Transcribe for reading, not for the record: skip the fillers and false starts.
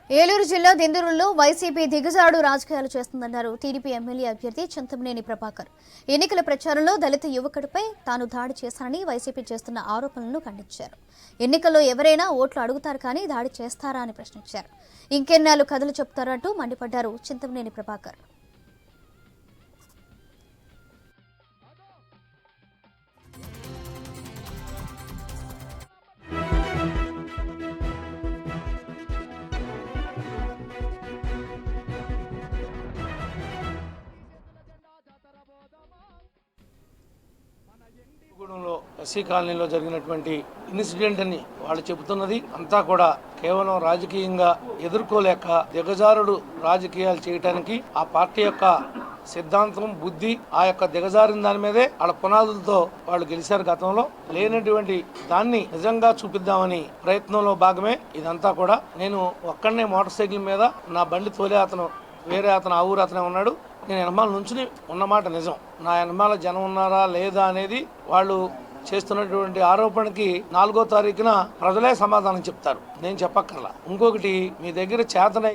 ఏలూరు జిల్లా దెందురులో వైసీపీ దిగజాడు రాజకీయాలు చేస్తుందన్నారు TDP MLA అభ్యర్థి చింతమనేని ప్రభాకర్. ఎన్నికల ప్రచారంలో దళిత యువకుడిపై తాను దాడి చేశానని వైసీపీ చేస్తున్న ఆరోపణలను ఖండించారు. ఎన్నికల్లో ఎవరైనా ఓట్లు అడుగుతారు కానీ దాడి చేస్తారా అని ప్రశ్నించారు. ఇంకెన్నాళ్ళు కథలు చెప్తారంటూ మండిపడ్డారు చింతమనేని ప్రభాకర్. గూడెంలో ఎస్సీ కాలనీలో జరిగినటువంటి ఇన్సిడెంట్ అని వాళ్ళు చెబుతున్నది అంతా కూడా కేవలం రాజకీయంగా ఎదుర్కోలేక దిగజారుడు రాజకీయాలు చేయటానికి ఆ పార్టీ యొక్క సిద్ధాంతం బుద్ధి ఆ యొక్క దిగజారిన దాని మీదే వాళ్ళ పునాదులతో వాళ్ళు గెలిచారు. గతంలో లేనటువంటి దాన్ని నిజంగా చూపిద్దామని ప్రయత్నంలో భాగమే ఇదంతా కూడా. నేను ఒక్కడనే మోటార్ సైకిల్ మీద నా బండి తోలే అతను వేరే అతను ఆ ఊరు అతనే ఉన్నాడు. నేను ఎనమాల నుంచుని ఉన్నమాట నిజం. నా ఎనమాల జనం ఉన్నారా లేదా అనేది వాళ్ళు చేస్తున్నటువంటి ఆరోపణకి 4వ తారీఖున ప్రజలే సమాధానం చెప్తారు, నేను చెప్పక్కర్లా. ఇంకొకటి, మీ దగ్గర చేతనై